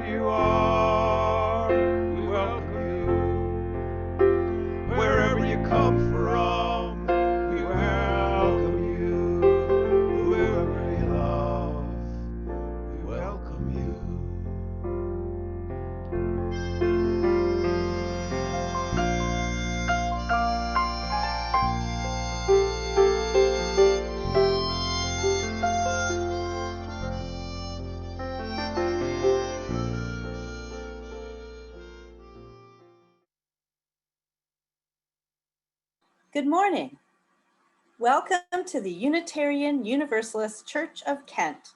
Wherever you are, we welcome you. Wherever you come from, we welcome you. Whoever you love, we welcome you. Good morning. Welcome to the Unitarian Universalist Church of Kent.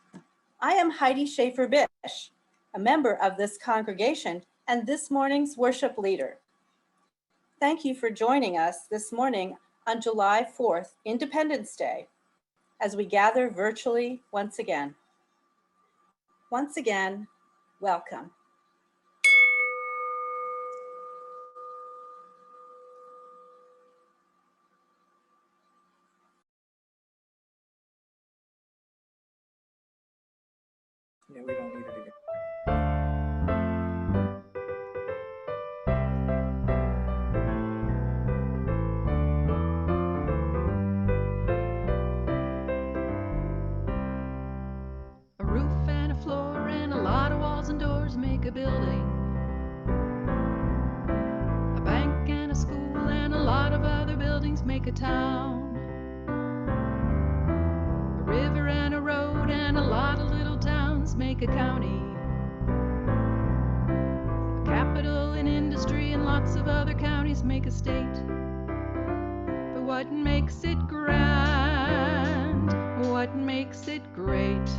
I am Heidi Shaffer Bish, a member of this congregation and this morning's worship leader. Thank you for joining us this morning on July 4th, Independence Day, as we gather virtually once again. Once again, welcome. Yeah, we don't need it again. A roof and a floor and a lot of walls and doors make a building. A bank and a school and a lot of other buildings make a town. A river and a road and a lot of little towns make a county. A capital and industry and lots of other counties make a state. But what makes it grand? What makes it great?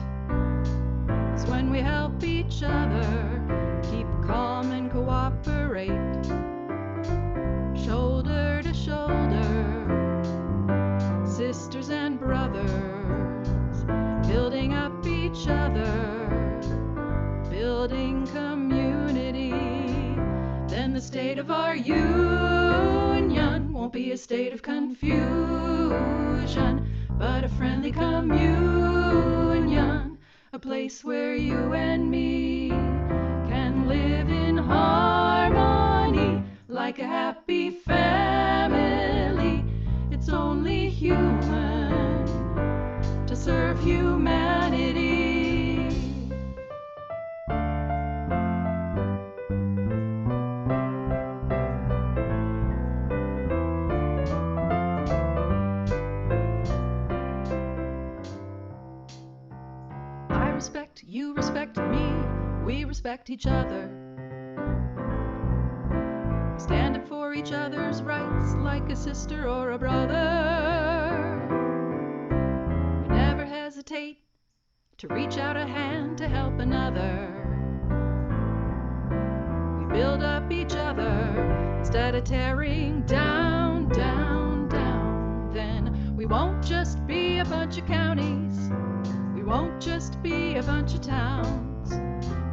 It's when we help each other keep calm and cooperate, shoulder to shoulder, sisters and brothers, building up each other, building community. Then the state of our union won't be a state of confusion, but a friendly communion. A place where you and me can live in harmony like a happy family. It's only human to serve humanity. Respect, you respect me, we respect each other. We stand up for each other's rights like a sister or a brother. We never hesitate to reach out a hand to help another. We build up each other instead of tearing down, down, down. Then we won't just be a bunch of counties. We won't just be a bunch of towns.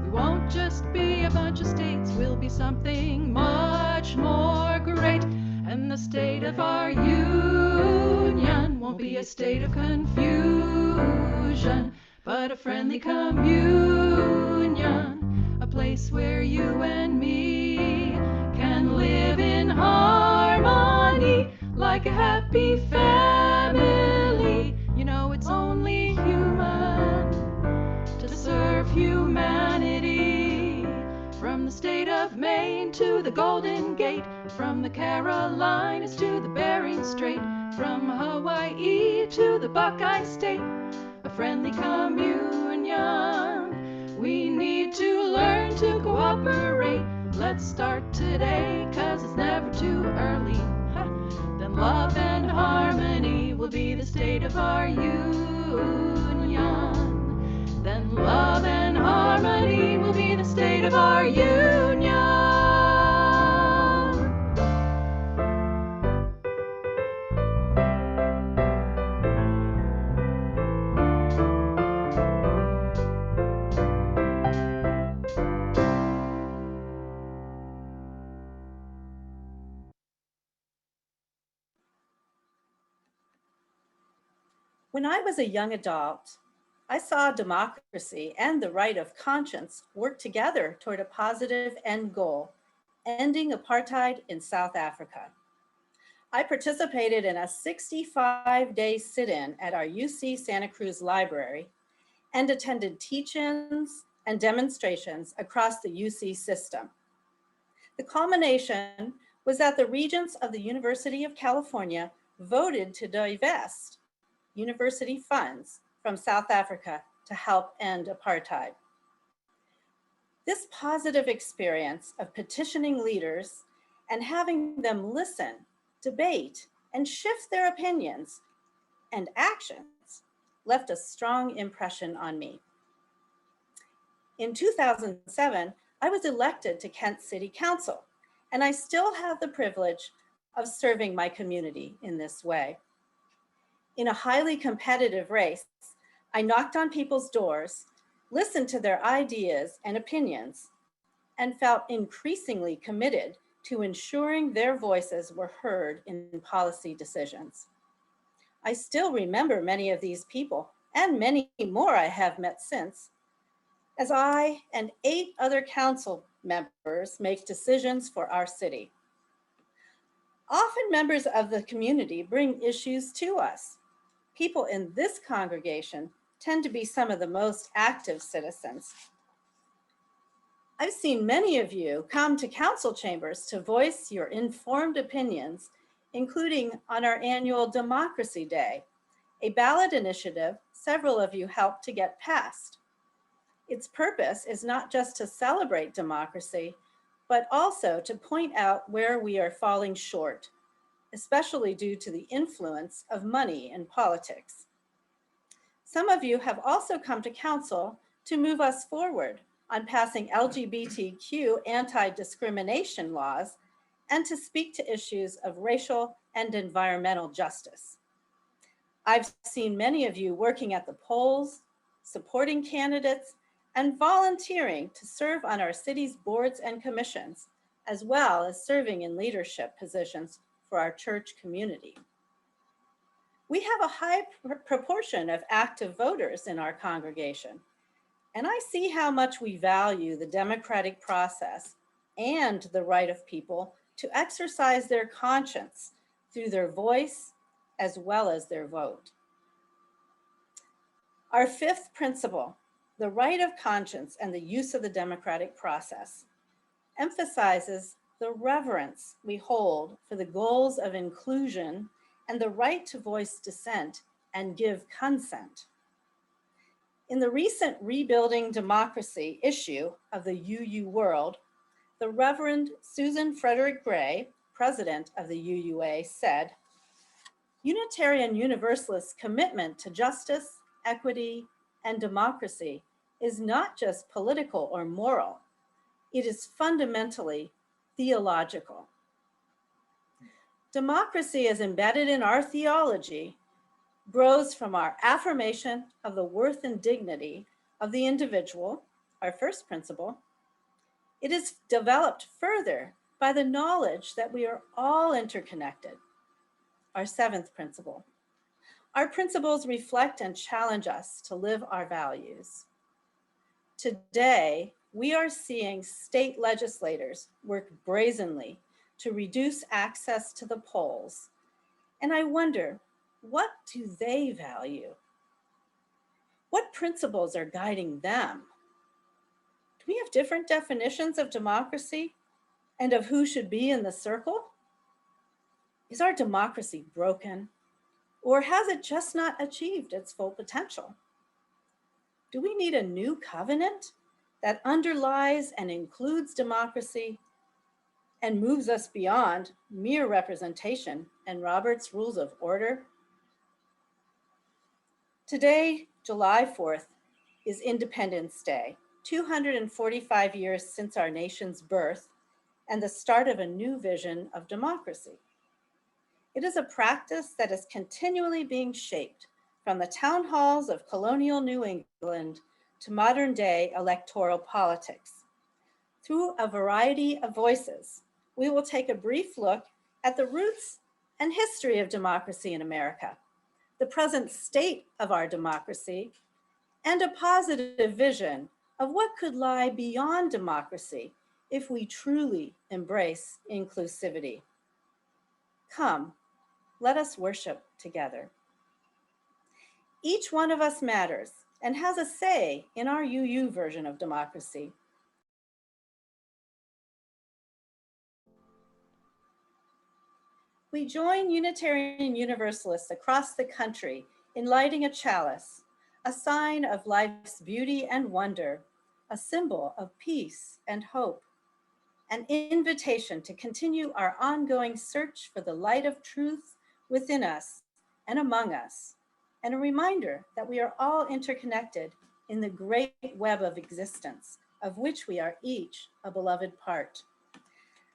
We won't just be a bunch of states. We'll be something much more great. And the state of our union won't be a state of confusion, but a friendly communion. A place where you and me can live in harmony like a happy family. You know it's only human to serve humanity. From the state of Maine to the Golden Gate, from the Carolinas to the Bering Strait, from Hawaii to the Buckeye State, a friendly communion. We need to learn to cooperate. Let's start today, 'cause it's never too early. Then love and harmony will be the state of our union. Then love and harmony will be the state of our union. When I was a young adult, I saw democracy and the right of conscience work together toward a positive end goal, ending apartheid in South Africa. I participated in a 65-day sit-in at our UC Santa Cruz library and attended teach-ins and demonstrations across the UC system. The culmination was that the regents of the University of California voted to divest university funds from South Africa to help end apartheid. This positive experience of petitioning leaders and having them listen, debate, and shift their opinions and actions left a strong impression on me. In 2007, I was elected to Kent City Council, and I still have the privilege of serving my community in this way. In a highly competitive race, I knocked on people's doors, listened to their ideas and opinions, and felt increasingly committed to ensuring their voices were heard in policy decisions. I still remember many of these people, and many more I have met since, as I and 8 other council members make decisions for our city. Often members of the community bring issues to us. People in this congregation tend to be some of the most active citizens. I've seen many of you come to council chambers to voice your informed opinions, including on our annual Democracy Day, a ballot initiative several of you helped to get passed. Its purpose is not just to celebrate democracy, but also to point out where we are falling short, especially due to the influence of money in politics. Some of you have also come to council to move us forward on passing LGBTQ anti-discrimination laws and to speak to issues of racial and environmental justice. I've seen many of you working at the polls, supporting candidates, and volunteering to serve on our city's boards and commissions, as well as serving in leadership positions for our church community. We have a high proportion of active voters in our congregation, and I see how much we value the democratic process and the right of people to exercise their conscience through their voice as well as their vote. Our 5th principle, the right of conscience and the use of the democratic process, emphasizes the reverence we hold for the goals of inclusion and the right to voice dissent and give consent. In the recent Rebuilding Democracy issue of the UU World, the Reverend Susan Frederick Gray, president of the UUA, said, "Unitarian Universalist commitment to justice, equity, and democracy is not just political or moral, it is fundamentally theological. Democracy is embedded in our theology, grows from our affirmation of the worth and dignity of the individual, our first principle. It is developed further by the knowledge that we are all interconnected, our 7th principle. Our principles reflect and challenge us to live our values. Today, we are seeing state legislators work brazenly to reduce access to the polls. And I wonder, what do they value? What principles are guiding them? Do we have different definitions of democracy and of who should be in the circle? Is our democracy broken? Or has it just not achieved its full potential? Do we need a new covenant that underlies and includes democracy and moves us beyond mere representation and Robert's Rules of Order? Today, July 4th, is Independence Day, 245 years since our nation's birth and the start of a new vision of democracy. It is a practice that is continually being shaped from the town halls of colonial New England to modern day electoral politics. Through a variety of voices, we will take a brief look at the roots and history of democracy in America, the present state of our democracy, and a positive vision of what could lie beyond democracy if we truly embrace inclusivity. Come, let us worship together. Each one of us matters and has a say in our UU version of democracy. We join Unitarian Universalists across the country in lighting a chalice, a sign of life's beauty and wonder, a symbol of peace and hope, an invitation to continue our ongoing search for the light of truth within us and among us, and a reminder that we are all interconnected in the great web of existence, of which we are each a beloved part.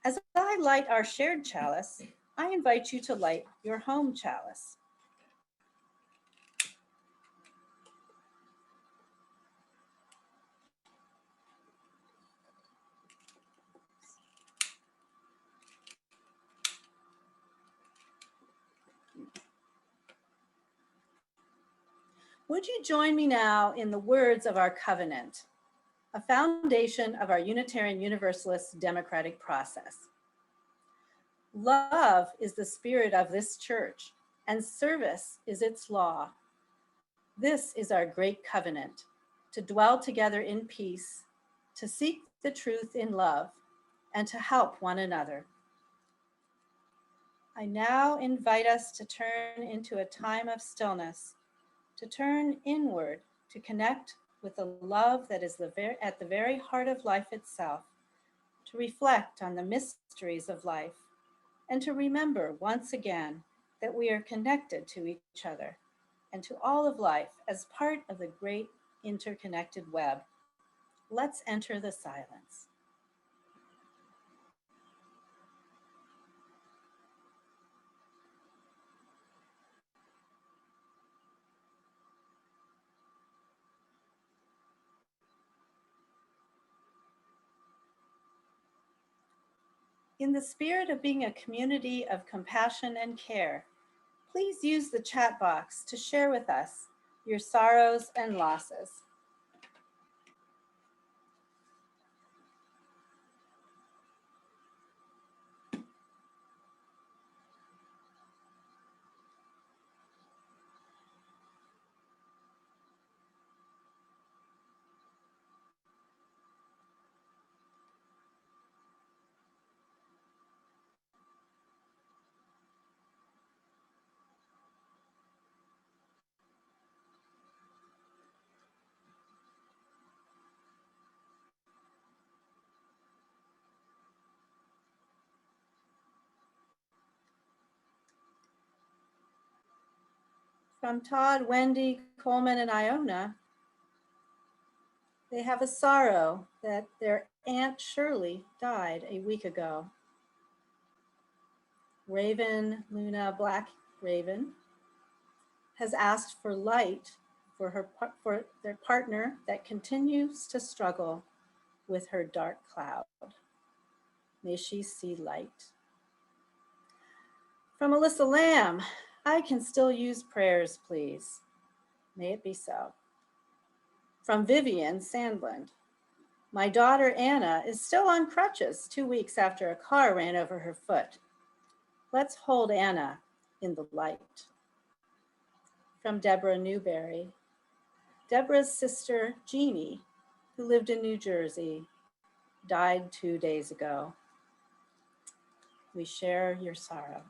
As I light our shared chalice, I invite you to light your home chalice. Would you join me now in the words of our covenant, a foundation of our Unitarian Universalist democratic process? Love is the spirit of this church, and service is its law. This is our great covenant, to dwell together in peace, to seek the truth in love, and to help one another. I now invite us to turn into a time of stillness, to turn inward, to connect with the love that is at the very heart of life itself, to reflect on the mysteries of life, and to remember once again that we are connected to each other and to all of life as part of the great interconnected web. Let's enter the silence. In the spirit of being a community of compassion and care, please use the chat box to share with us your sorrows and losses. From Todd, Wendy, Coleman, and Iona, they have a sorrow that their Aunt Shirley died a week ago. Raven, Luna Black Raven, has asked for light for their partner that continues to struggle with her dark cloud. May she see light. From Alyssa Lamb, I can still use prayers, please. May it be so. From Vivian, Sandlund, my daughter Anna is still on crutches 2 weeks after a car ran over her foot. Let's hold Anna in the light. From Deborah Newberry, Deborah's sister Jeannie, who lived in New Jersey, died 2 days ago. We share your sorrow.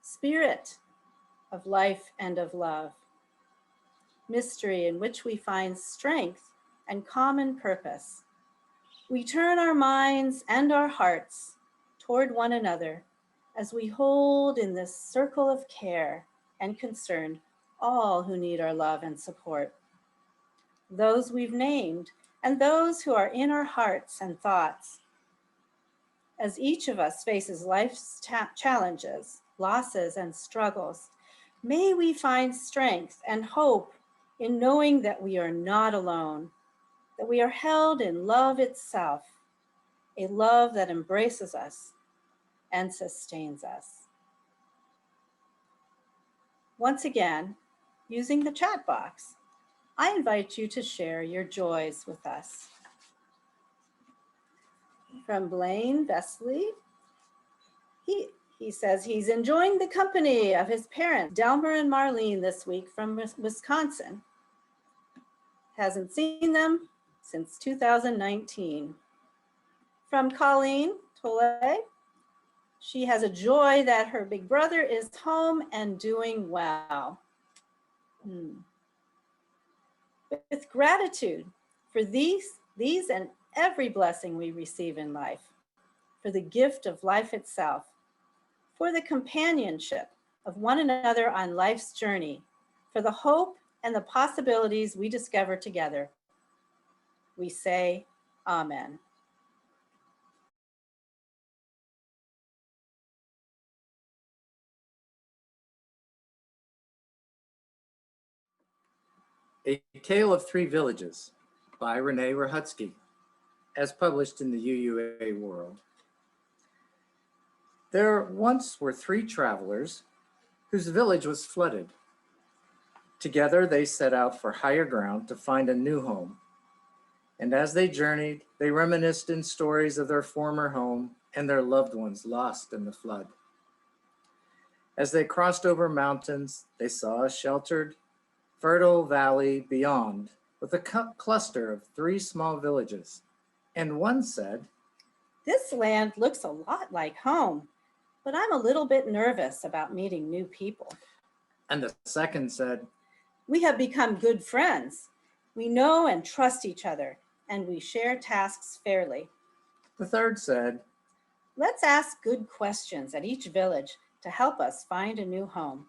Spirit of life and of love, mystery in which we find strength and common purpose. We turn our minds and our hearts toward one another as we hold in this circle of care and concern all who need our love and support. Those we've named and those who are in our hearts and thoughts. As each of us faces life's challenges, losses, and struggles, may we find strength and hope in knowing that we are not alone, that we are held in love itself, a love that embraces us and sustains us. Once again, using the chat box, I invite you to share your joys with us. From Blaine Vesley, he says he's enjoying the company of his parents, Delmer and Marlene, this week from Wisconsin. Hasn't seen them since 2019. From Colleen Tolle, she has a joy that her big brother is home and doing well. With gratitude for these and every blessing we receive in life, for the gift of life itself, for the companionship of one another on life's journey, for the hope and the possibilities we discover together, we say, Amen. A Tale of Three Villages by Renee Ruchotzke, as published in the UUA World. There once were three travelers whose village was flooded. Together they set out for higher ground to find a new home. And as they journeyed, they reminisced in stories of their former home and their loved ones lost in the flood. As they crossed over mountains, they saw a sheltered, fertile valley beyond with a cluster of three small villages. And one said, "This land looks a lot like home, but I'm a little bit nervous about meeting new people." And the second said, "We have become good friends. We know and trust each other, and we share tasks fairly." The third said, "Let's ask good questions at each village to help us find a new home."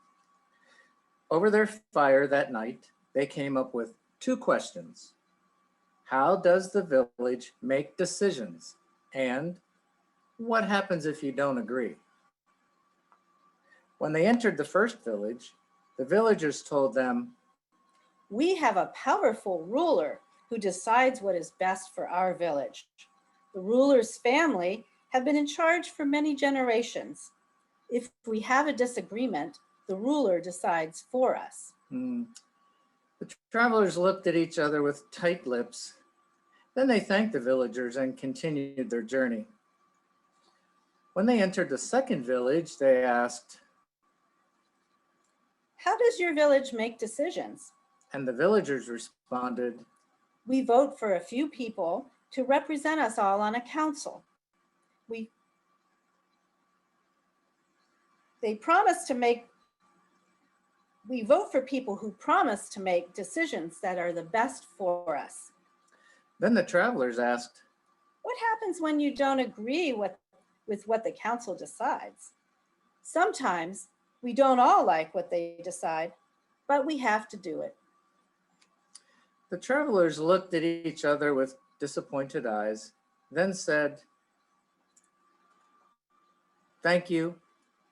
Over their fire that night, they came up with two questions. How does the village make decisions? And what happens if you don't agree? When they entered the first village, the villagers told them, "We have a powerful ruler who decides what is best for our village. The ruler's family have been in charge for many generations. If we have a disagreement, the ruler decides for us." The travelers looked at each other with tight lips. Then they thanked the villagers and continued their journey. When they entered the second village, they asked, "How does your village make decisions?" And the villagers responded, "We vote for a few people to represent us all on a council. We vote for people who promise to make decisions that are the best for us." Then the travelers asked, "What happens when you don't agree with what the council decides?" "Sometimes we don't all like what they decide, but we have to do it." The travelers looked at each other with disappointed eyes, then said, "Thank you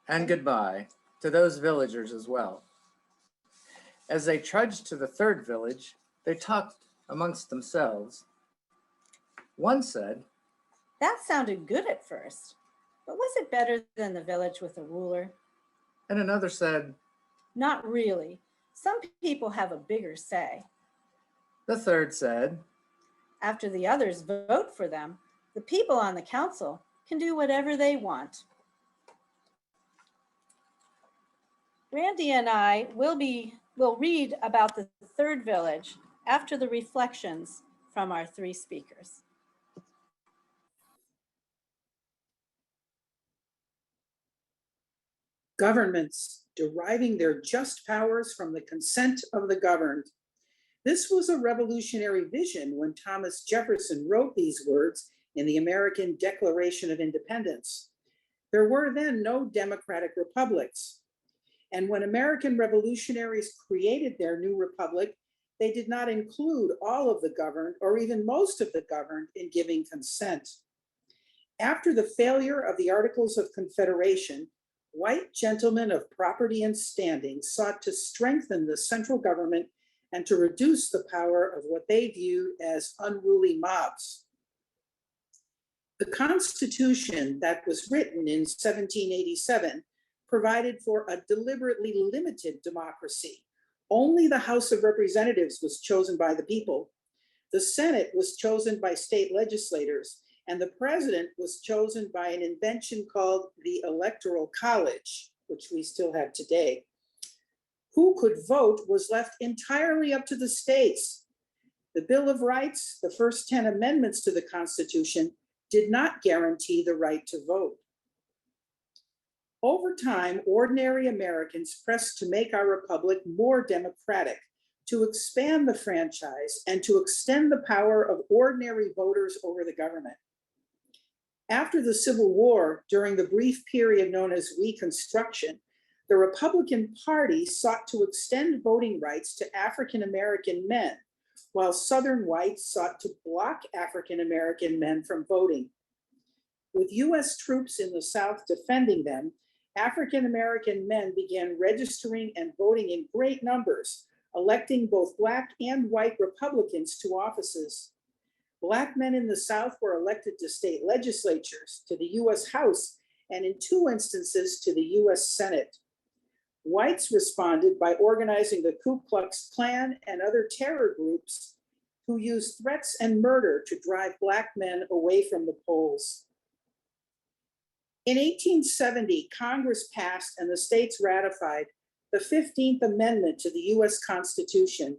and goodbye" to those villagers as well. As they trudged to the third village, they talked amongst themselves. One said, "That sounded good at first, but was it better than the village with a ruler?" And another said, "Not really. Some people have a bigger say." The third said, "After the others vote for them, the people on the council can do whatever they want." Randy and I will read about the third village after the reflections from our three speakers. Governments deriving their just powers from the consent of the governed. This was a revolutionary vision when Thomas Jefferson wrote these words in the American Declaration of Independence. There were then no democratic republics. And when American revolutionaries created their new republic, they did not include all of the governed or even most of the governed in giving consent. After the failure of the Articles of Confederation, white gentlemen of property and standing sought to strengthen the central government and to reduce the power of what they viewed as unruly mobs. The Constitution that was written in 1787 provided for a deliberately limited democracy, Only the House of Representatives was chosen by the people. The Senate was chosen by state legislators, and the president was chosen by an invention called the Electoral College, which we still have today. Who could vote was left entirely up to the states. The Bill of Rights, the first 10 amendments to the Constitution, did not guarantee the right to vote. Over time, ordinary Americans pressed to make our republic more democratic, to expand the franchise, and to extend the power of ordinary voters over the government. After the Civil War, during the brief period known as Reconstruction, the Republican Party sought to extend voting rights to African American men, while Southern whites sought to block African American men from voting. With US troops in the South defending them, African American men began registering and voting in great numbers, electing both Black and white Republicans to offices. Black men in the South were elected to state legislatures, to the US House, and in 2 instances to the US Senate. Whites responded by organizing the Ku Klux Klan and other terror groups who used threats and murder to drive Black men away from the polls. In 1870, Congress passed and the states ratified the 15th Amendment to the US Constitution,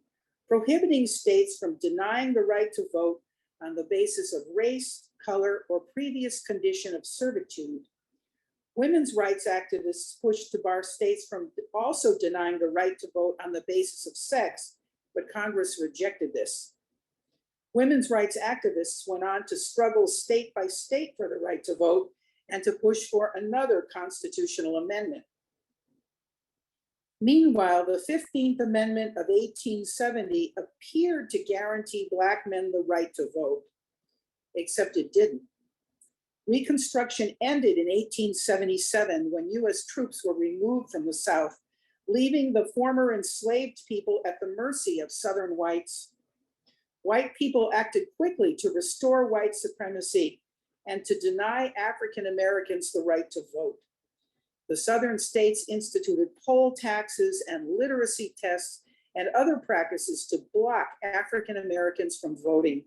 prohibiting states from denying the right to vote on the basis of race, color, or previous condition of servitude. Women's rights activists pushed to bar states from also denying the right to vote on the basis of sex, but Congress rejected this. Women's rights activists went on to struggle state by state for the right to vote and to push for another constitutional amendment. Meanwhile, the 15th Amendment of 1870 appeared to guarantee Black men the right to vote, except it didn't. Reconstruction ended in 1877 when US troops were removed from the South, leaving the former enslaved people at the mercy of Southern whites. White people acted quickly to restore white supremacy and to deny African Americans the right to vote. The Southern states instituted poll taxes and literacy tests and other practices to block African Americans from voting.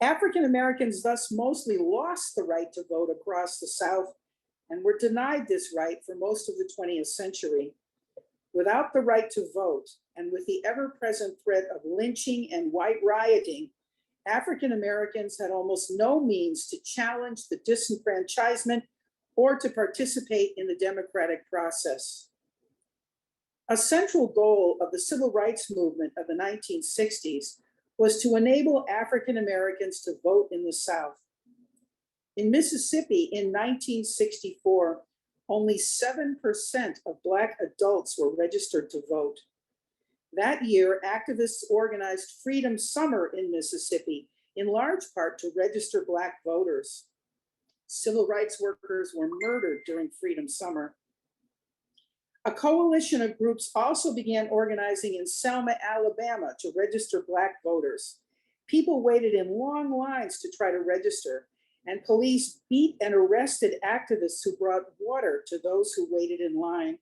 African Americans thus mostly lost the right to vote across the South and were denied this right for most of the 20th century. Without the right to vote, and with the ever-present threat of lynching and white rioting, African Americans had almost no means to challenge the disenfranchisement or to participate in the democratic process. A central goal of the civil rights movement of the 1960s was to enable African Americans to vote in the South. In Mississippi in 1964, only 7% of Black adults were registered to vote. That year, activists organized Freedom Summer in Mississippi, in large part to register Black voters. Civil rights workers were murdered during Freedom Summer. A coalition of groups also began organizing in Selma, Alabama to register Black voters. People waited in long lines to try to register, and police beat and arrested activists who brought water to those who waited in line.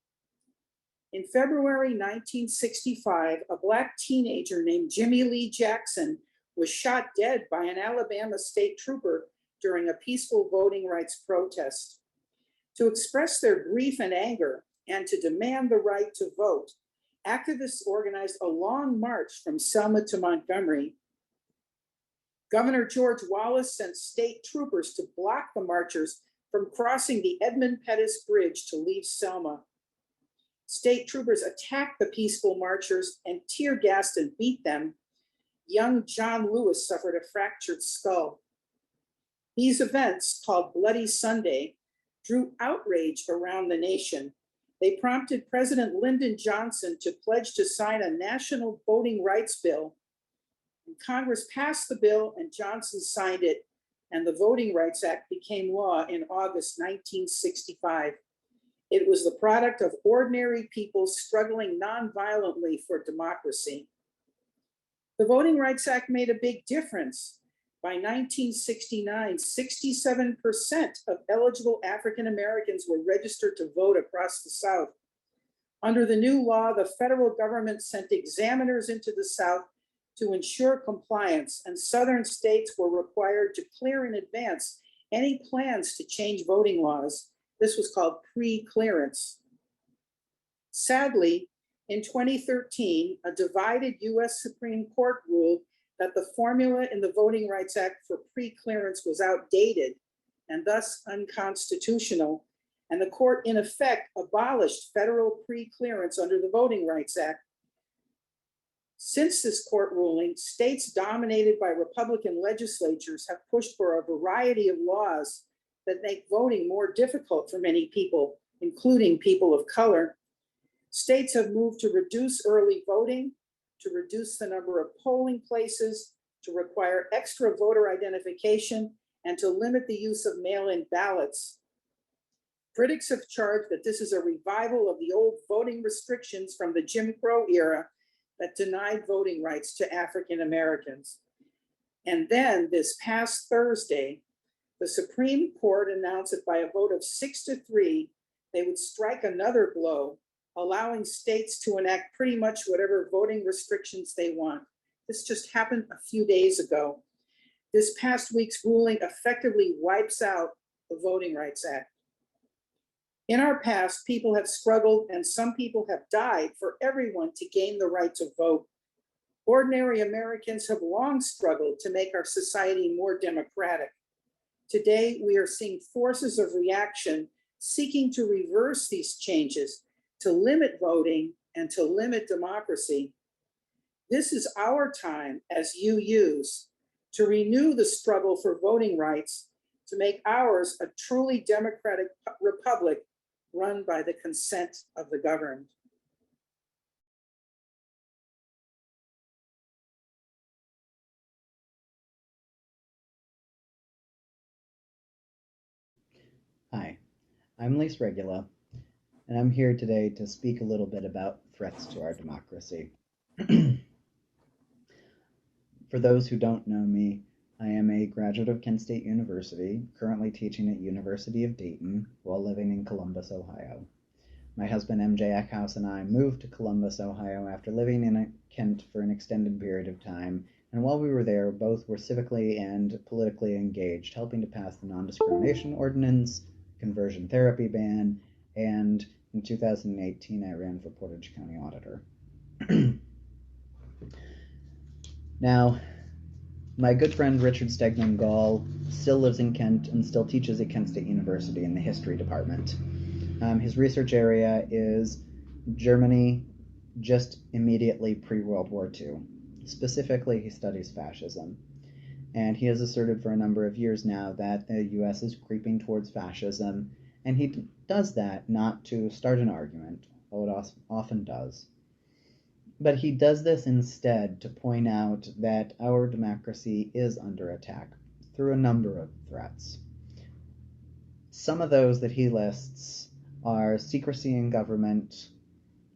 In February 1965, a Black teenager named Jimmy Lee Jackson was shot dead by an Alabama state trooper during a peaceful voting rights protest. To express their grief and anger and to demand the right to vote, activists organized a long march from Selma to Montgomery. Governor George Wallace sent state troopers to block the marchers from crossing the Edmund Pettus Bridge to leave Selma. State troopers attacked the peaceful marchers and tear gassed and beat them. Young John Lewis suffered a fractured skull. These events, called Bloody Sunday, drew outrage around the nation. They prompted President Lyndon Johnson to pledge to sign a national voting rights bill. And Congress passed the bill and Johnson signed it, and the Voting Rights Act became law in August 1965. It was the product of ordinary people struggling nonviolently for democracy. The Voting Rights Act made a big difference. By 1969, 67% of eligible African Americans were registered to vote across the South. Under the new law, the federal government sent examiners into the South to ensure compliance, and Southern states were required to clear in advance any plans to change voting laws. This was called pre-clearance. Sadly, in 2013, a divided US Supreme Court ruled that the formula in the Voting Rights Act for pre-clearance was outdated and thus unconstitutional, and the court in effect abolished federal pre-clearance under the Voting Rights Act. Since this court ruling, states dominated by Republican legislatures have pushed for a variety of laws that make voting more difficult for many people, including people of color. States have moved to reduce early voting, to reduce the number of polling places, to require extra voter identification, and to limit the use of mail-in ballots. Critics have charged that this is a revival of the old voting restrictions from the Jim Crow era that denied voting rights to African Americans. And then this past Thursday, the Supreme Court announced that by a vote of 6-3, they would strike another blow, allowing states to enact pretty much whatever voting restrictions they want. This just happened a few days ago. This past week's ruling effectively wipes out the Voting Rights Act. In our past, people have struggled and some people have died for everyone to gain the right to vote. Ordinary Americans have long struggled to make our society more democratic. Today, we are seeing forces of reaction seeking to reverse these changes, to limit voting and to limit democracy. This is our time as UUs to renew the struggle for voting rights, to make ours a truly democratic republic run by the consent of the governed. Hi, I'm Regula, and I'm here today to speak a little bit about threats to our democracy. For those who don't know me, I am a graduate of Kent State University, currently teaching at University of Dayton while living in Columbus, Ohio. My husband MJ Eckhouse and I moved to Columbus, Ohio after living in Kent for an extended period of time, and while we were there, both were civically and politically engaged, helping to pass the non-discrimination ordinance, conversion therapy ban, and in 2018 I ran for Portage County Auditor. Now, my good friend Richard Stegman Gall still lives in Kent and still teaches at Kent State University in the history department. His research area is Germany just immediately pre-World War II. Specifically, he studies fascism. And he has asserted for a number of years now that the US is creeping towards fascism, and he does that not to start an argument, although it often does. But he does this instead to point out that our democracy is under attack through a number of threats. Some of those that he lists are secrecy in government,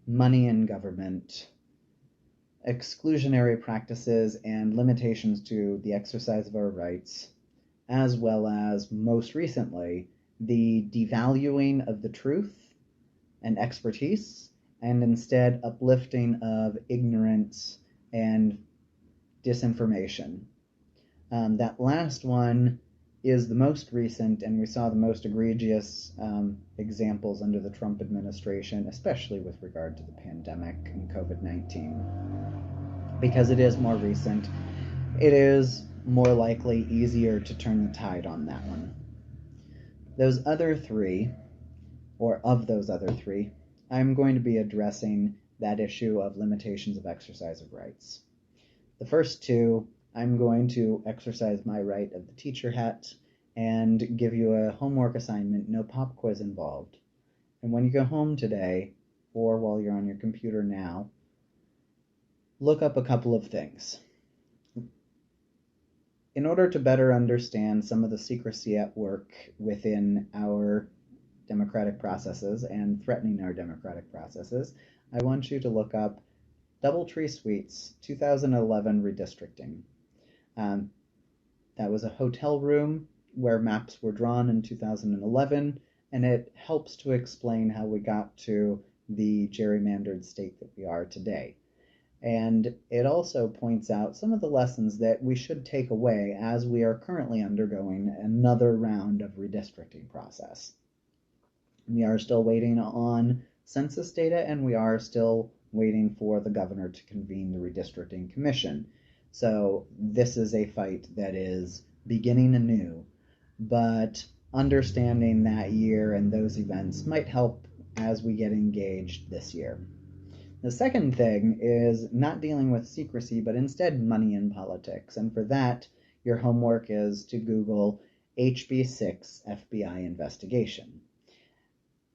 money in government, exclusionary practices and limitations to the exercise of our rights, as well as, most recently, the devaluing of the truth and expertise, and instead uplifting of ignorance and disinformation. That last one is the most recent, and we saw the most egregious examples under the Trump administration, especially with regard to the pandemic and COVID-19. Because it is more recent, it is more likely easier to turn the tide on that one. Those other three, or of those other three, I'm going to be addressing that issue of limitations of exercise of rights. The first two, I'm going to exercise my right of the teacher hat and give you a homework assignment, no pop quiz involved. And when you go home today, or while you're on your computer now, look up a couple of things. In order to better understand some of the secrecy at work within our democratic processes and threatening our democratic processes, I want you to look up Doubletree Suites 2011 redistricting. That was a hotel room where maps were drawn in 2011, and it helps to explain how we got to the gerrymandered state that we are today. And it also points out some of the lessons that we should take away as we are currently undergoing another round of redistricting process. We are still waiting on census data, and we are still waiting for the governor to convene the redistricting commission. So this is a fight that is beginning anew, but understanding that year and those events might help as we get engaged this year. The second thing is not dealing with secrecy, but instead money in politics. And for that, your homework is to Google HB6 FBI investigation.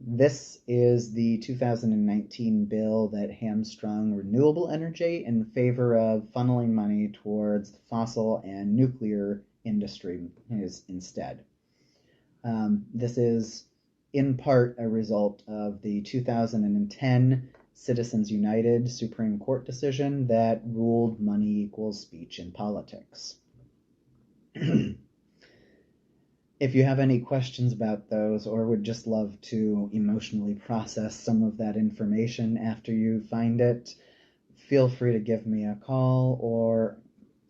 This is the 2019 bill that hamstrung renewable energy in favor of funneling money towards the fossil and nuclear industry instead. This is in part a result of the 2010 Citizens United Supreme Court decision that ruled money equals speech in politics. If you have any questions about those or would just love to emotionally process some of that information after you find it, feel free to give me a call or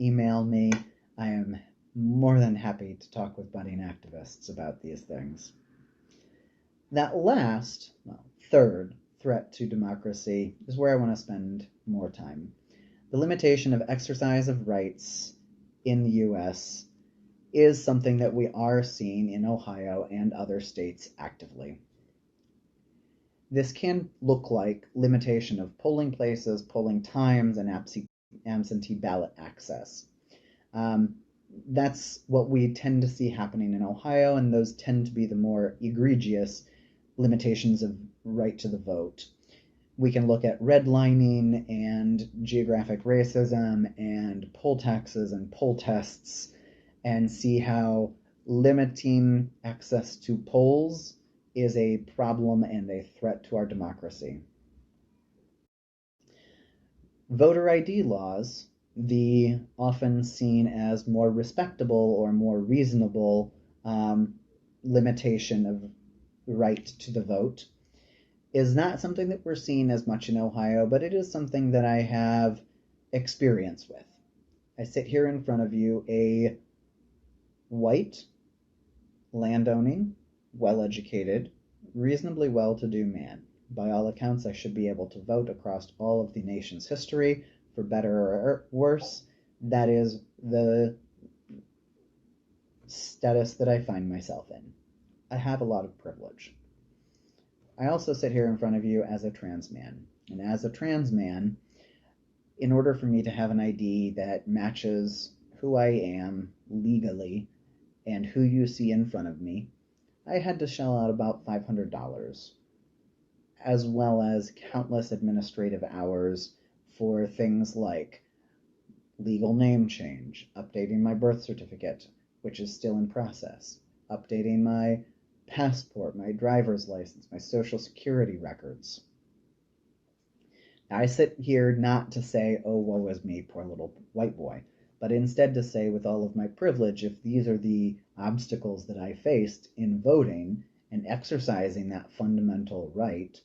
email me. I am more than happy to talk with budding activists about these things. That last, third threat to democracy is where I want to spend more time. The limitation of exercise of rights in the US is something that we are seeing in Ohio and other states actively. This can look like limitation of polling places, polling times, and absentee ballot access. That's what we tend to see happening in Ohio, and those tend to be the more egregious limitations of right to the vote. We can look at redlining and geographic racism and poll taxes and poll tests and see how limiting access to polls is a problem and a threat to our democracy. Voter ID laws, the often seen as more respectable or more reasonable limitation of the right to the vote, is not something that we're seeing as much in Ohio, but it is something that I have experience with. I sit here in front of you, a white, landowning, well-educated, reasonably well-to-do man. By all accounts, I should be able to vote across all of the nation's history, for better or worse. That is the status that I find myself in. I have a lot of privilege. I also sit here in front of you as a trans man. And as a trans man, in order for me to have an ID that matches who I am legally and who you see in front of me, I had to shell out about $500, as well as countless administrative hours for things like legal name change, updating my birth certificate, which is still in process, updating my passport, my driver's license, my social security records. Now, I sit here not to say, oh, woe is me, poor little white boy, but instead to say, with all of my privilege, if these are the obstacles that I faced in voting and exercising that fundamental right,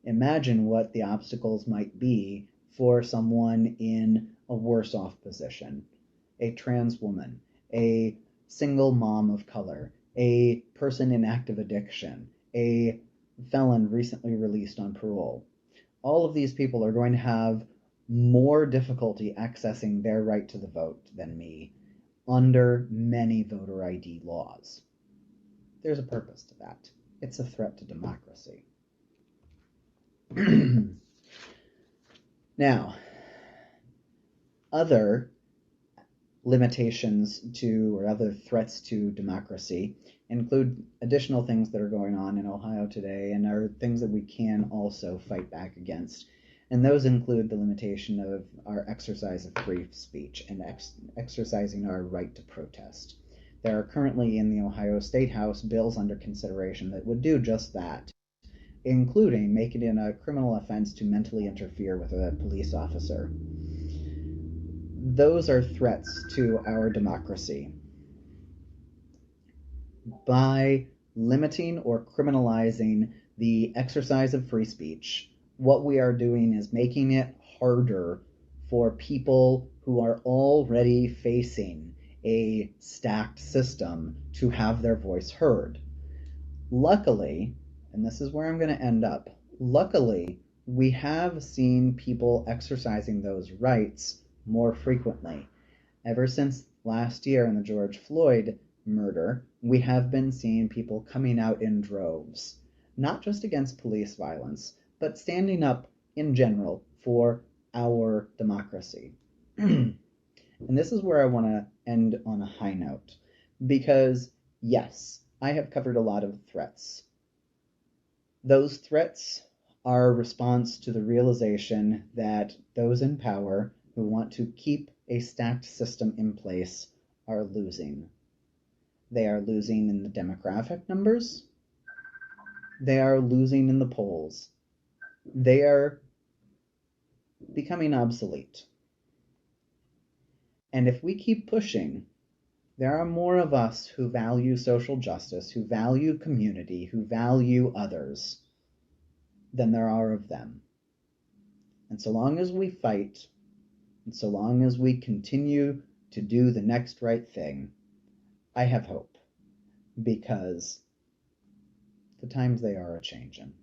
imagine what the obstacles might be for someone in a worse off position, a trans woman, a single mom of color, a person in active addiction, a felon recently released on parole. All of these people are going to have more difficulty accessing their right to the vote than me under many voter ID laws. There's a purpose to that. It's a threat to democracy. Now, other limitations to, or other threats to democracy include additional things that are going on in Ohio today and are things that we can also fight back against. And those include the limitation of our exercise of free speech and exercising our right to protest. There are currently in the Ohio State House bills under consideration that would do just that, including making it a criminal offense to mentally interfere with a police officer. Those are threats to our democracy. By limiting or criminalizing the exercise of free speech, what we are doing is making it harder for people who are already facing a stacked system to have their voice heard. Luckily, and this is where I'm going to end up, luckily, we have seen people exercising those rights more frequently. Ever since last year in the George Floyd murder, we have been seeing people coming out in droves, not just against police violence, but standing up in general for our democracy. And this is where I want to end on a high note, because yes, I have covered a lot of threats. Those threats are a response to the realization that those in power who want to keep a stacked system in place are losing. They are losing in the demographic numbers. They are losing in the polls. They are becoming obsolete. And if we keep pushing, there are more of us who value social justice, who value community, who value others, than there are of them. And so long as we fight, and so long as we continue to do the next right thing, I have hope, because the times they are a-changin'.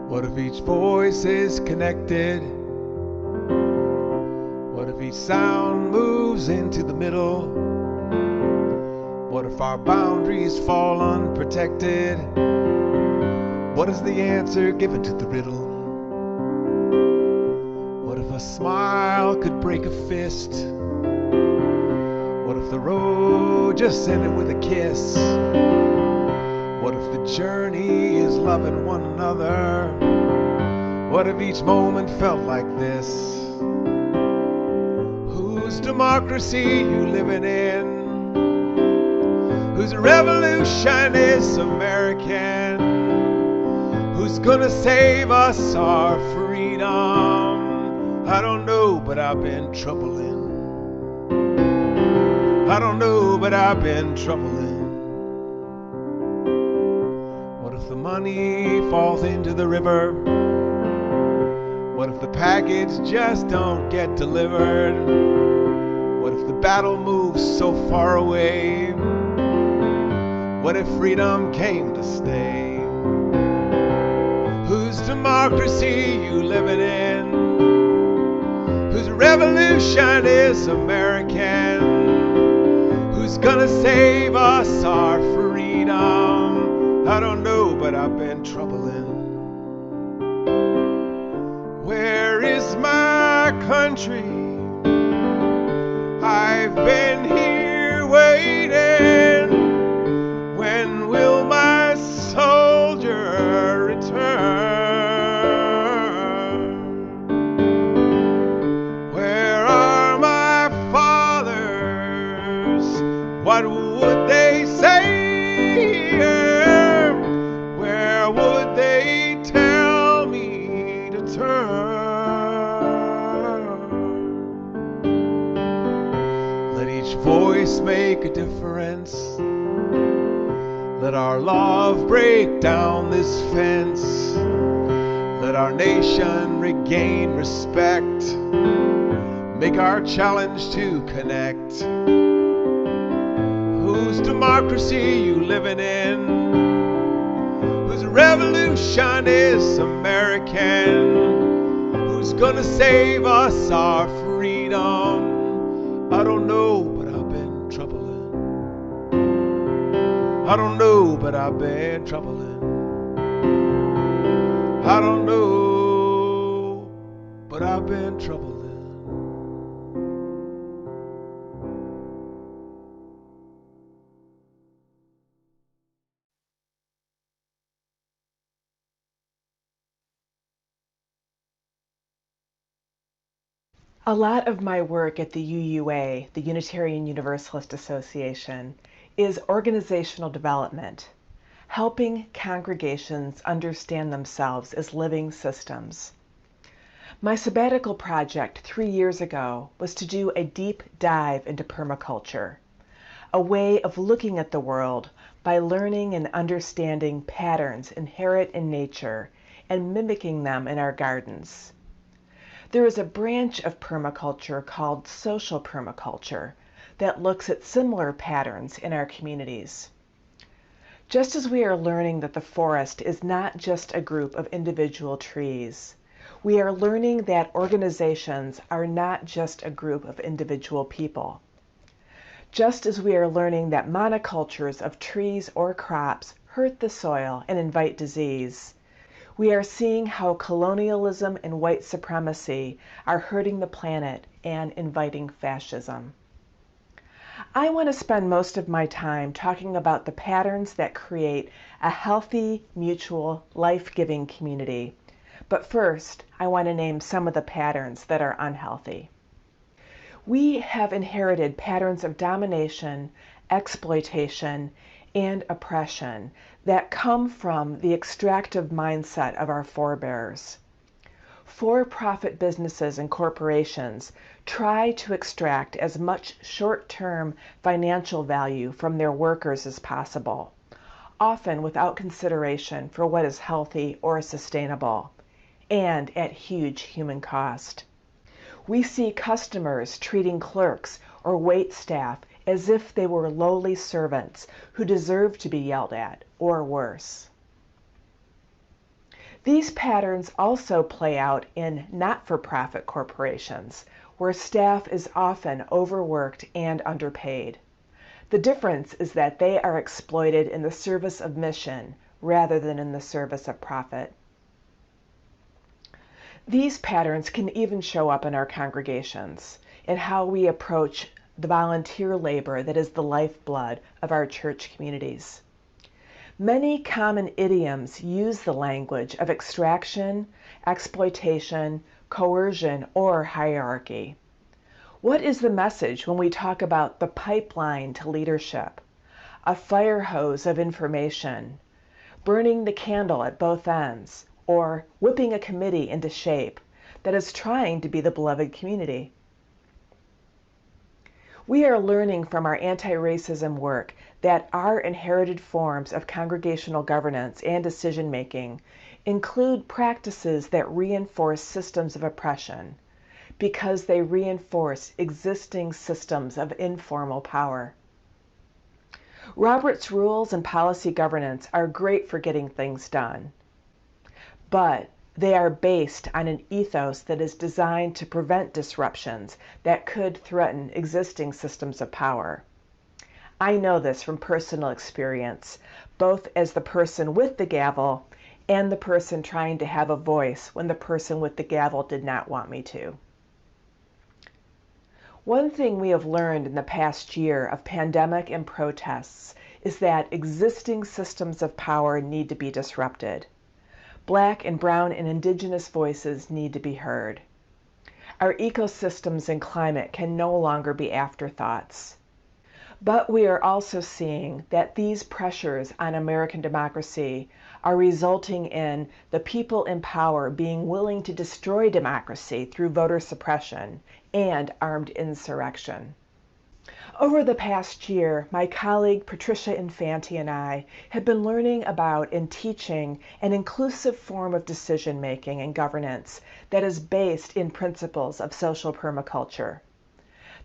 What if each voice is connected? What if each sound moves into the middle? What if our boundaries fall unprotected? What is the answer given to the riddle? What if a smile could break a fist? What if the road just ended with a kiss? What if the journey is loving one another? What if each moment felt like this? Whose democracy you living in? Whose revolution is American? Who's gonna save us our freedom? I don't know, but I've been troubling. I don't know, but I've been troubling. What if the money falls into the river? What if the package just don't get delivered? What if the battle moves so far away? What if freedom came to stay? Whose democracy you living in? Whose revolution is American? Who's gonna save us our freedom? I don't know, but I've been troubling. Where is my country? I've been here waiting. When will my soldier return? Where are my fathers? What would they say? Where would they tell me to turn? Let each voice make a difference. Let our love break down this fence. Let our nation regain respect. Make our challenge to connect. Whose democracy you living in? Whose revolution is American? Who's gonna save us our freedom? I don't know, but I've been troubling. I don't know, but I've been troubling. I don't know, but I've been troubling. A lot of my work at the UUA, the Unitarian Universalist Association, is organizational development. helping congregations understand themselves as living systems. My sabbatical project 3 years ago was to do a deep dive into permaculture, a way of looking at the world by learning and understanding patterns inherent in nature and mimicking them in our gardens. There is a branch of permaculture called social permaculture that looks at similar patterns in our communities. Just as we are learning that the forest is not just a group of individual trees, we are learning that organizations are not just a group of individual people. Just as we are learning that monocultures of trees or crops hurt the soil and invite disease, we are seeing how colonialism and white supremacy are hurting the planet and inviting fascism. I want to spend most of my time talking about the patterns that create a healthy, mutual, life-giving community. But first, I want to name some of the patterns that are unhealthy. We have inherited patterns of domination, exploitation, and oppression that come from the extractive mindset of our forebears. For-profit businesses and corporations try to extract as much short-term financial value from their workers as possible, often without consideration for what is healthy or sustainable, and at huge human cost. We see customers treating clerks or wait staff as if they were lowly servants who deserve to be yelled at, or worse. These patterns also play out in not-for-profit corporations, where staff is often overworked and underpaid. The difference is that they are exploited in the service of mission rather than in the service of profit. These patterns can even show up in our congregations, in how we approach the volunteer labor that is the lifeblood of our church communities. Many common idioms use the language of extraction, exploitation, coercion, or hierarchy. What is the message when we talk about the pipeline to leadership, a fire hose of information, burning the candle at both ends, or whipping a committee into shape that is trying to be the beloved community? We are learning from our anti-racism work that our inherited forms of congregational governance and decision-making include practices that reinforce systems of oppression because they reinforce existing systems of informal power. Robert's rules and policy governance are great for getting things done, but they are based on an ethos that is designed to prevent disruptions that could threaten existing systems of power. I know this from personal experience, both as the person with the gavel and the person trying to have a voice when the person with the gavel did not want me to. One thing we have learned in the past year of pandemic and protests is that existing systems of power need to be disrupted. Black and brown and indigenous voices need to be heard. Our ecosystems and climate can no longer be afterthoughts. But we are also seeing that these pressures on American democracy are resulting in the people in power being willing to destroy democracy through voter suppression and armed insurrection. Over the past year, my colleague Patricia Infanti and I have been learning about and teaching an inclusive form of decision-making and governance that is based in principles of social permaculture.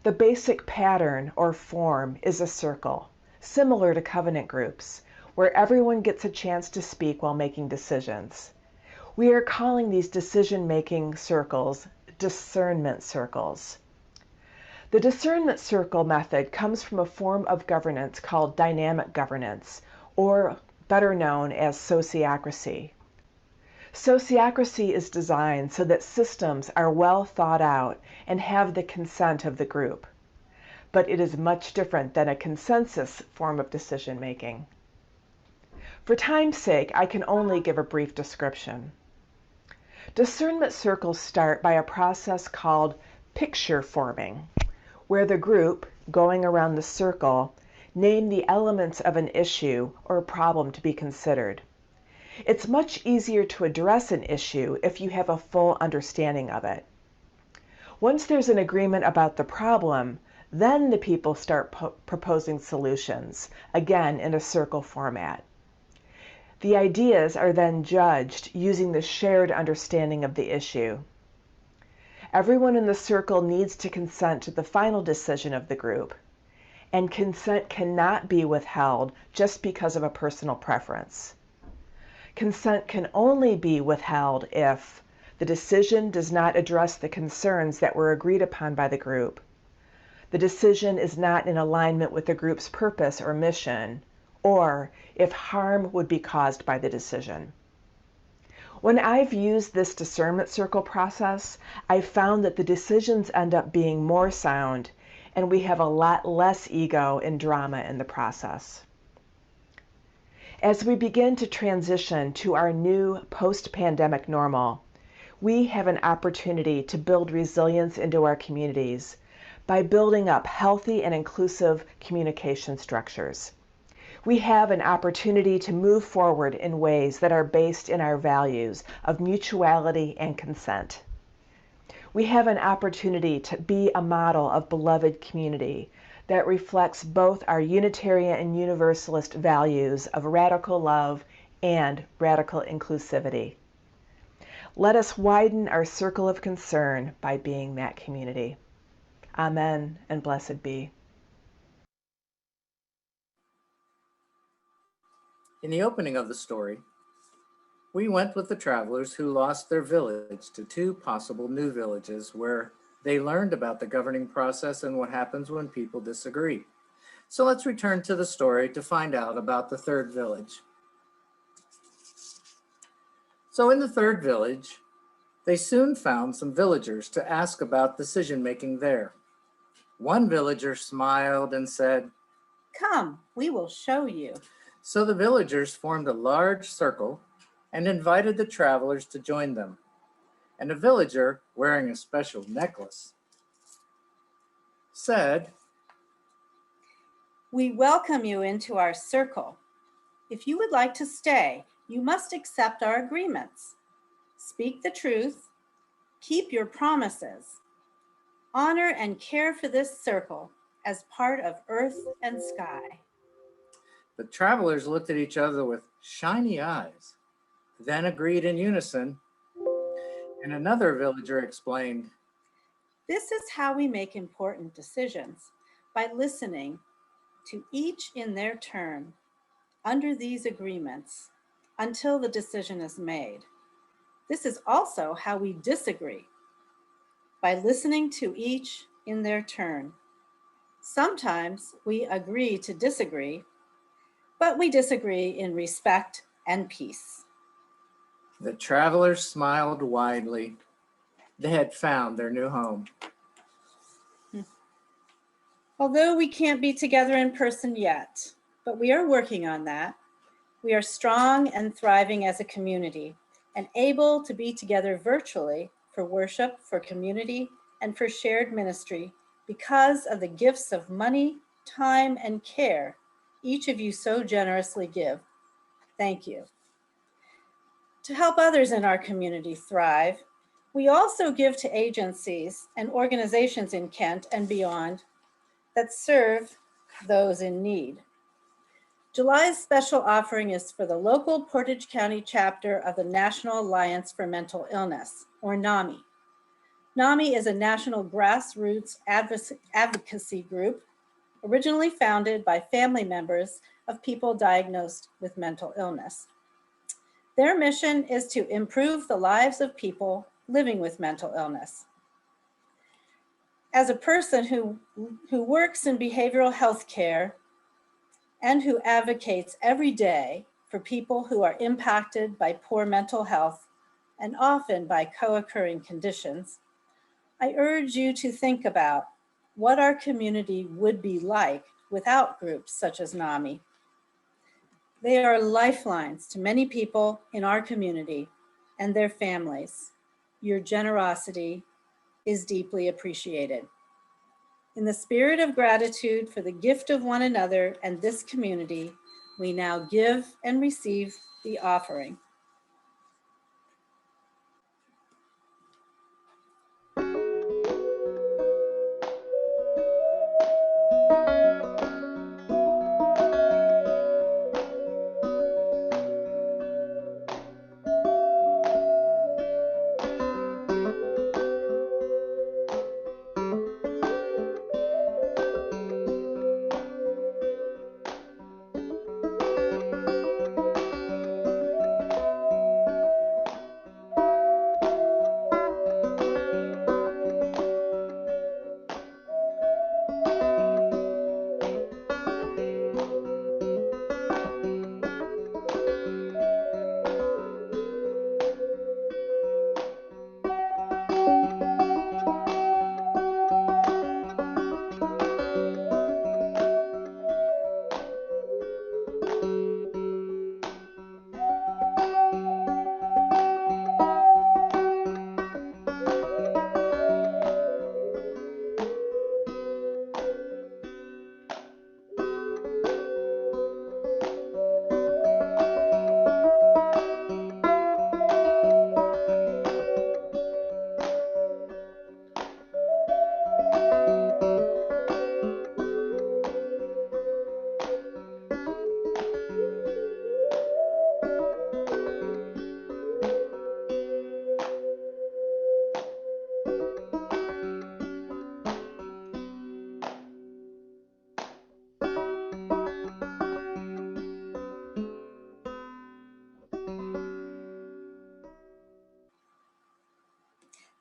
The basic pattern or form is a circle, similar to covenant groups, where everyone gets a chance to speak while making decisions. We are calling these decision-making circles discernment circles. The discernment circle method comes from a form of governance called dynamic governance, or better known as sociocracy. Sociocracy is designed so that systems are well thought out and have the consent of the group. But it is much different than a consensus form of decision making. For time's sake, I can only give a brief description. Discernment circles start by a process called picture forming, where the group, going around the circle, Name the elements of an issue or a problem to be considered. It's much easier to address an issue if you have a full understanding of it. Once there's an agreement about the problem, then the people start proposing solutions, again in a circle format. The ideas are then judged using the shared understanding of the issue. Everyone in the circle needs to consent to the final decision of the group, and consent cannot be withheld just because of a personal preference. Consent can only be withheld if the decision does not address the concerns that were agreed upon by the group, the decision is not in alignment with the group's purpose or mission, or if harm would be caused by the decision. When I've used this discernment circle process, I've found that the decisions end up being more sound, and we have a lot less ego and drama in the process. As we begin to transition to our new post-pandemic normal, we have an opportunity to build resilience into our communities by building up healthy and inclusive communication structures. We have an opportunity to move forward in ways that are based in our values of mutuality and consent. We have an opportunity to be a model of beloved community that reflects both our Unitarian and Universalist values of radical love and radical inclusivity. Let us widen our circle of concern by being that community. Amen and blessed be. In the opening of the story, we went with the travelers who lost their village to two possible new villages where they learned about the governing process and what happens when people disagree. So let's return to the story to find out about the third village. So in the third village, they soon found some villagers to ask about decision-making there. One villager smiled and said, "Come, we will show you." So the villagers formed a large circle and invited the travelers to join them. And a villager, wearing a special necklace, said, "We welcome you into our circle. If you would like to stay, you must accept our agreements. Speak the truth, keep your promises, honor and care for this circle as part of earth and sky." The travelers looked at each other with shiny eyes, then agreed in unison. And another villager explained, This is how we make important decisions, by listening to each in their turn under these agreements until the decision is made. This is also how we disagree, by listening to each in their turn. Sometimes we agree to disagree, but we disagree in respect and peace. The travelers smiled widely. They had found their new home. Although we can't be together in person yet, but we are working on that, we are strong and thriving as a community and able to be together virtually for worship, for community, and for shared ministry because of the gifts of money, time, and care each of you so generously give. Thank you. To help others in our community thrive, we also give to agencies and organizations in Kent and beyond that serve those in need. July's special offering is for the local Portage County chapter of the National Alliance for Mental Illness, or NAMI. NAMI is a national grassroots advocacy group originally founded by family members of people diagnosed with mental illness. Their mission is to improve the lives of people living with mental illness. As a person who works in behavioral health care and who advocates every day for people who are impacted by poor mental health and often by co-occurring conditions, I urge you to think about what our community would be like without groups such as NAMI. They are lifelines to many people in our community and their families. Your generosity is deeply appreciated. In the spirit of gratitude for the gift of one another and this community, we now give and receive the offering.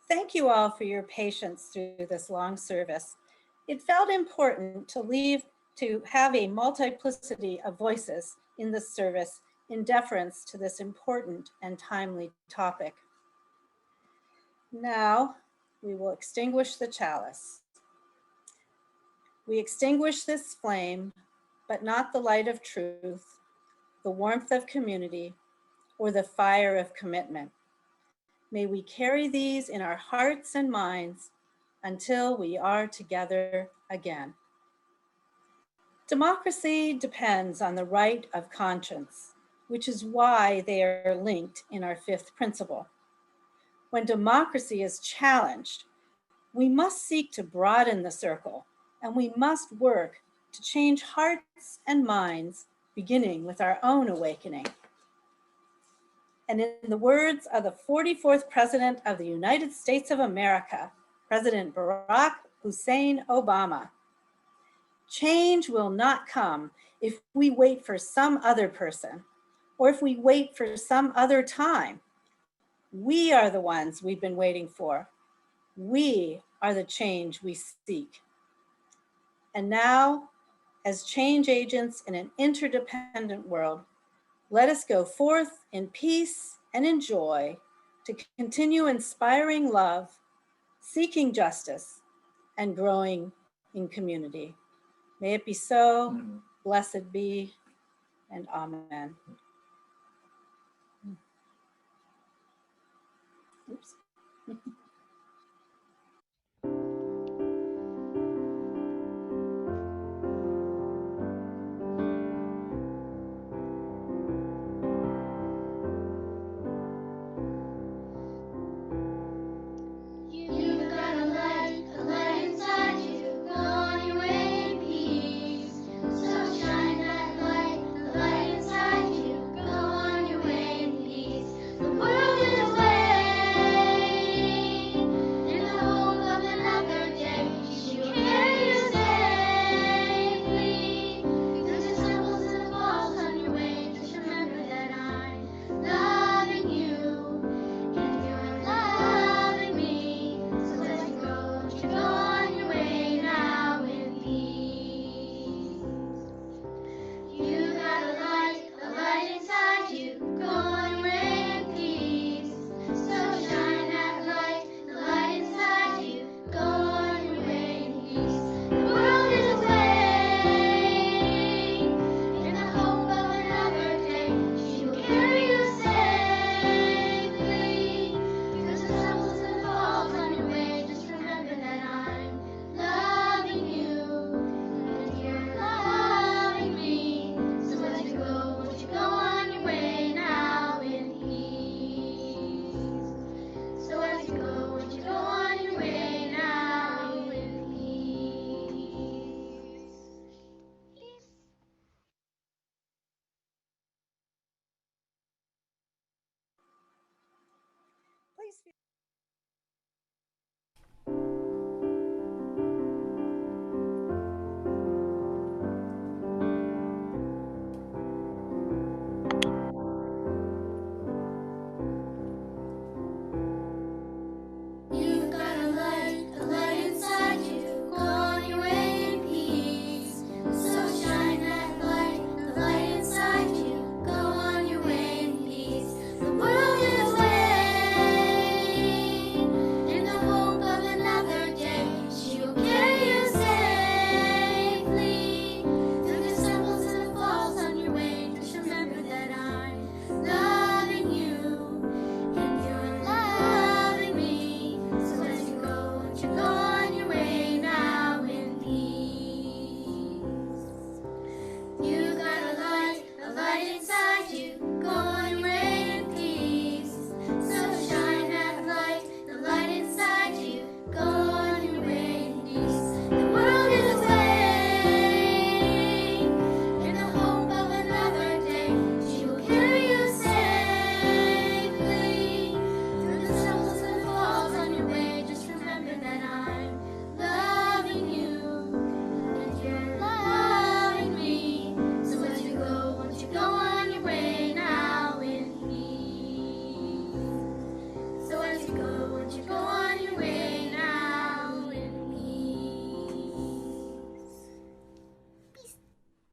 Thank you all for your patience through this long service. It felt important to have a multiplicity of voices in this service in deference to this important and timely topic. Now we will extinguish the chalice. We extinguish this flame, but not the light of truth, the warmth of community, or the fire of commitment. May we carry these in our hearts and minds until we are together again. Democracy depends on the right of conscience, which is why they are linked in our fifth principle. When democracy is challenged, we must seek to broaden the circle, and we must work to change hearts and minds, beginning with our own awakening. And in the words of the 44th President of the United States of America, President Barack Hussein Obama, change will not come if we wait for some other person or if we wait for some other time. We are the ones we've been waiting for. We are the change we seek. And now, as change agents in an interdependent world, let us go forth in peace and in joy to continue inspiring love, seeking justice, and growing in community. May it be so, blessed be, and amen. Oops. You got a light inside you. Go on your way in peace. So shine that light, the light inside you. always feel